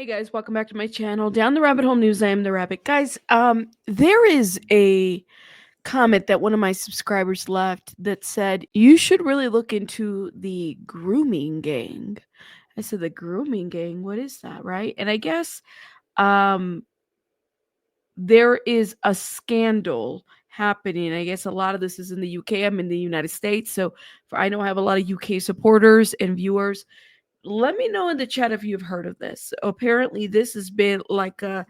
Hey guys, welcome back to my channel. Down the rabbit hole news, I am the rabbit. Guys, there is a comment that one of my subscribers left that said you should really look into the grooming gang. I said the grooming gang, what is that, right? And I guess um there is a scandal happening. I guess a lot of this is in the UK. I'm in the United States, so I know I have a lot of UK supporters and viewers. Let me know in the chat if you've heard of this. Apparently, this has been like a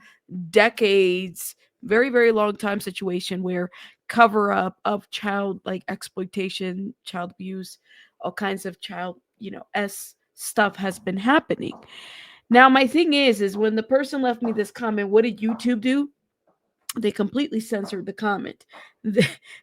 decades, very, very long time situation where cover up of child like exploitation, child abuse, all kinds of child, s stuff has been happening. Now, my thing is when the person left me this comment, what did YouTube do? They completely censored the comment.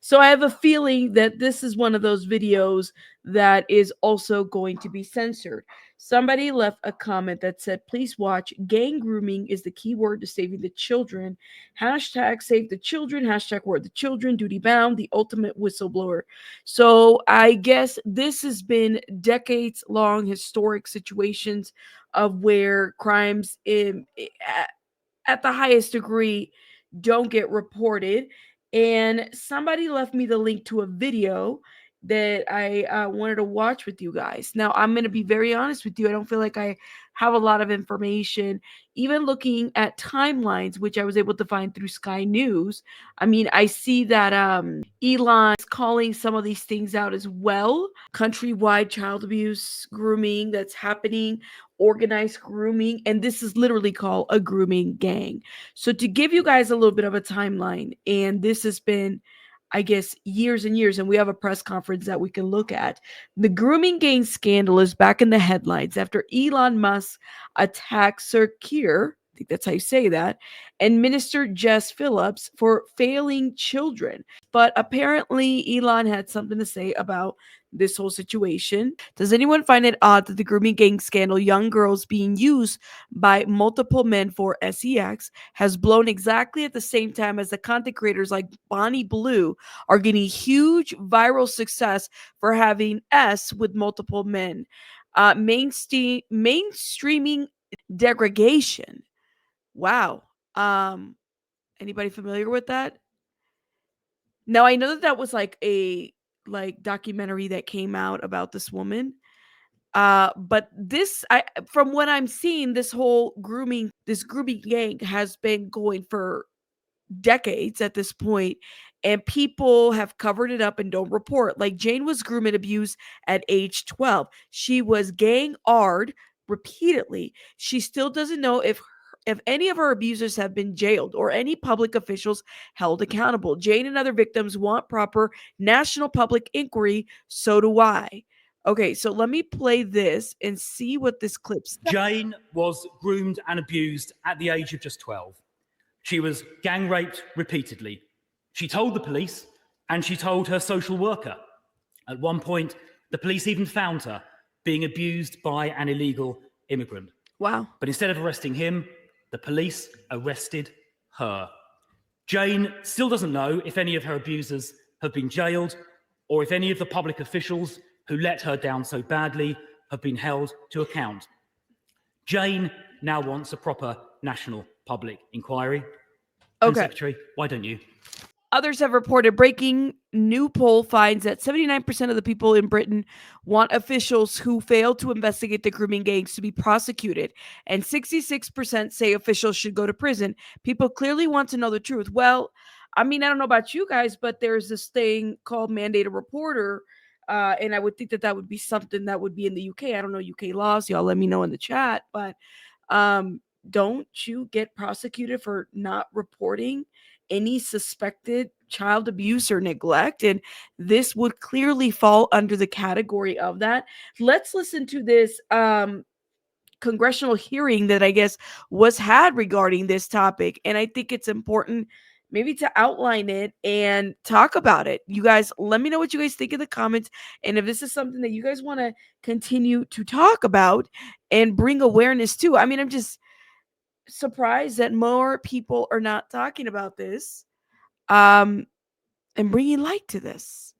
So I have a feeling that this is one of those videos that is also going to be censored. Somebody left a comment that said, please watch, gang grooming is the key word to saving the children. Hashtag save the children, hashtag word the children, duty bound, the ultimate whistleblower. So I guess this has been decades long historic situations of where crimes at the highest degree don't get reported. And somebody left me the link to a video that I wanted to watch with you guys. Now, I'm going to be very honest with you. I don't feel like I have a lot of information. Even looking at timelines, which I was able to find through Sky News, I mean, I see that Elon is calling some of these things out as well. Countrywide child abuse, grooming that's happening, organized grooming, and this is literally called a grooming gang. So to give you guys a little bit of a timeline, and this has been, I guess, years and years, and we have a press conference that we can look at. The grooming gang scandal is back in the headlines after Elon Musk attacked Sir Keir, I think that's how you say that, and Minister Jess Phillips for failing children. But apparently Elon had something to say about this whole situation. Does anyone find it odd that the grooming gang scandal, young girls being used by multiple men for sex, has blown exactly at the same time as the content creators like Bonnie Blue are getting huge viral success for having with multiple men? Mainstreaming degradation. Wow. Anybody familiar with that? Now I know that that was like a documentary that came out about this woman. But this, I from what I'm seeing, this grooming gang has been going for decades at this point, and people have covered it up and don't report. Like Jane was groomed and abused at age 12. She was gang ard repeatedly. She still doesn't know if any of her abusers have been jailed or any public officials held accountable. Jane and other victims want proper national public inquiry. So do I. Okay, so let me play this and see what this clip says. Jane was groomed and abused at the age of just 12. She was gang raped repeatedly. She told the police and she told her social worker. At one point, the police even found her being abused by an illegal immigrant. Wow. But instead of arresting him, the police arrested her. Jane still doesn't know if any of her abusers have been jailed or if any of the public officials who let her down so badly have been held to account. Jane now wants a proper national public inquiry. Okay. Secretary, why don't you? Others have reported breaking new poll finds that 79% of the people in Britain want officials who fail to investigate the grooming gangs to be prosecuted, and 66% say officials should go to prison. People clearly want to know the truth. Well, I mean, I don't know about you guys, but there's this thing called mandate a reporter, and I would think that that would be something that would be in the UK. I don't know UK laws. Y'all let me know in the chat, but don't you get prosecuted for not reporting any suspected child abuse or neglect? And this would clearly fall under the category of that. Let's listen to this congressional hearing that I guess was had regarding this topic. And I think it's important maybe to outline it and talk about it. You guys, let me know what you guys think in the comments. And if this is something that you guys want to continue to talk about and bring awareness to. I mean, I'm just surprised that more people are not talking about this and bringing light to this.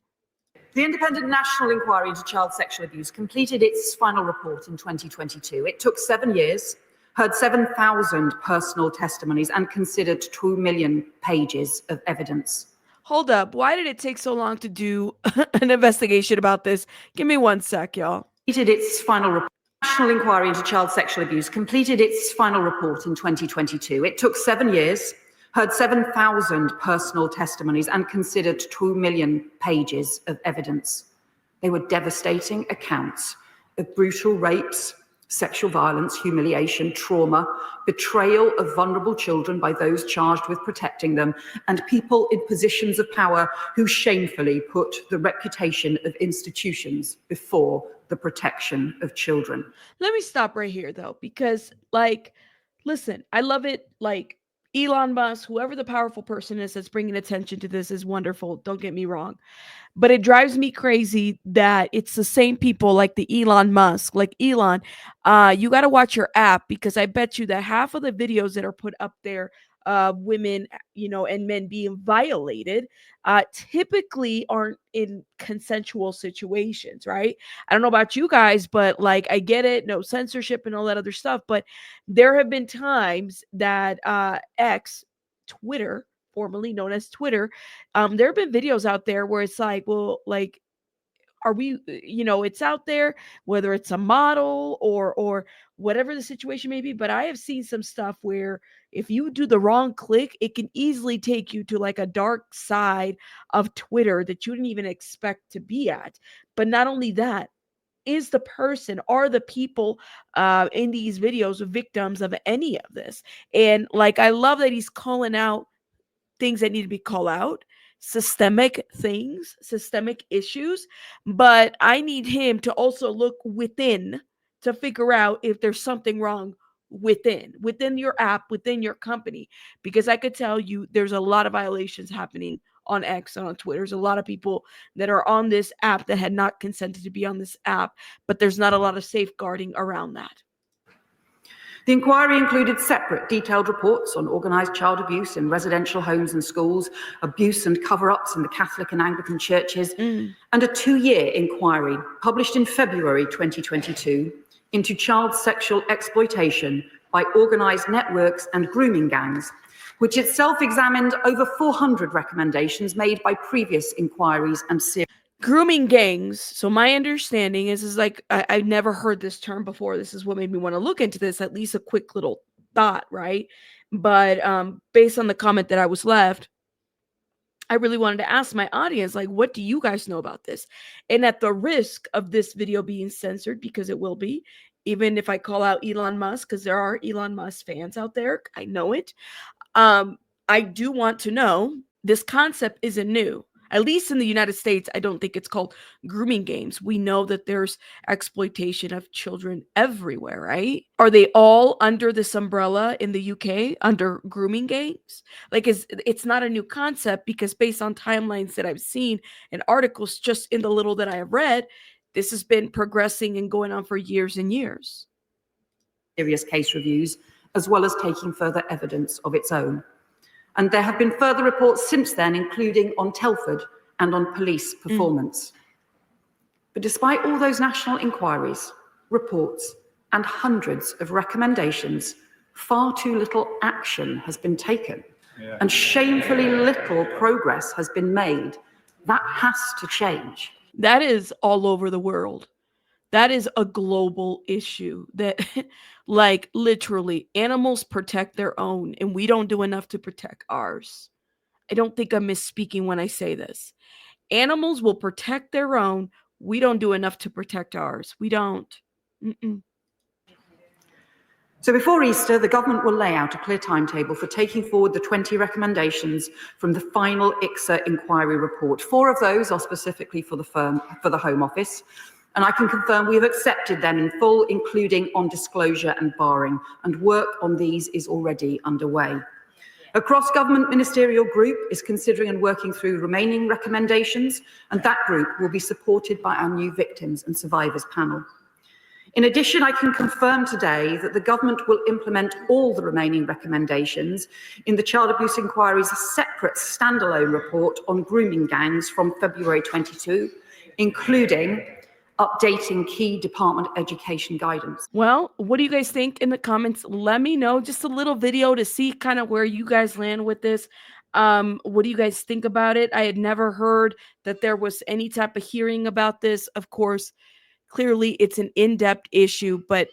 The Independent National Inquiry into Child Sexual Abuse completed its final report in 2022. It took 7 years, heard 7,000 personal testimonies, and considered 2 million pages of evidence. Hold up. Why did it take so long to do an investigation about this? Give me 1 sec, y'all. Completed its final report. National Inquiry into Child Sexual Abuse completed its final report in 2022. It took 7 years, heard 7,000 personal testimonies, and considered 2 million pages of evidence. They were devastating accounts of brutal rapes, sexual violence, humiliation, trauma, betrayal of vulnerable children by those charged with protecting them, and people in positions of power who shamefully put the reputation of institutions before the protection of children. Let me stop right here, though, because, like, listen, I love it. Like, Elon Musk, whoever the powerful person is that's bringing attention to this is wonderful. Don't get me wrong. But it drives me crazy that it's the same people like the Elon Musk, like Elon. You got to watch your app, because I bet you that half of the videos that are put up there, women, and men being violated, typically aren't in consensual situations, right? I don't know about you guys, but like, I get it, no censorship and all that other stuff. But there have been times that X, Twitter, formerly known as Twitter, there have been videos out there where it's like, well, like, are we, it's out there, whether it's a model or whatever the situation may be. But I have seen some stuff where if you do the wrong click, it can easily take you to like a dark side of Twitter that you didn't even expect to be at. But not only that, is the person, are the people in these videos victims of any of this? And like, I love that he's calling out things that need to be called out, systemic things, systemic issues. But I need him to also look within to figure out if there's something wrong within your app, within your company. Because I could tell you there's a lot of violations happening on X and on Twitter. There's a lot of people that are on this app that had not consented to be on this app, but there's not a lot of safeguarding around that. The inquiry included separate detailed reports on organised child abuse in residential homes and schools, abuse and cover-ups in the Catholic and Anglican churches, and a 2-year inquiry published in February 2022 into child sexual exploitation by organised networks and grooming gangs, which itself examined over 400 recommendations made by previous inquiries and series. Grooming gangs. So my understanding is like, I've never heard this term before. This is what made me want to look into this, at least a quick little thought, right? But based on the comment that I was left, I really wanted to ask my audience, like, what do you guys know about this? And at the risk of this video being censored, because it will be, even if I call out Elon Musk, because there are Elon Musk fans out there, I know it. I do want to know, this concept isn't new. At least in the United States, I don't think it's called grooming games. We know that there's exploitation of children everywhere, right? Are they all under this umbrella in the UK under grooming games? Like, it's not a new concept, because based on timelines that I've seen and articles just in the little that I have read, this has been progressing and going on for years and years. Serious case reviews, as well as taking further evidence of its own. And there have been further reports since then, including on Telford and on police performance. But despite all those national inquiries, reports, and hundreds of recommendations, far too little action has been taken, and shamefully little progress has been made. That has to change. That is all over the world. That is a global issue that, like, literally, animals protect their own, and we don't do enough to protect ours. I don't think I'm misspeaking when I say this. Animals will protect their own. We don't do enough to protect ours. We don't. So before Easter, the government will lay out a clear timetable for taking forward the 20 recommendations from the final ICSA inquiry report. 4 of those are specifically for the Home Office. And I can confirm we have accepted them in full, including on disclosure and barring, and work on these is already underway. A cross-government ministerial group is considering and working through remaining recommendations, and that group will be supported by our new Victims and Survivors panel. In addition, I can confirm today that the government will implement all the remaining recommendations in the Child Abuse Inquiry's separate standalone report on grooming gangs from February 22, including updating key Department of Education guidance. Well, what do you guys think in the comments? Let me know. Just a little video to see kind of where you guys land with this. What do you guys think about it? I had never heard that there was any type of hearing about this. Of course, clearly it's an in-depth issue, but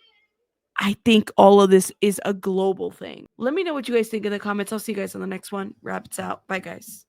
I think all of this is a global thing. Let me know what you guys think in the comments. I'll see you guys on the next one. Rabbits out. Bye, guys.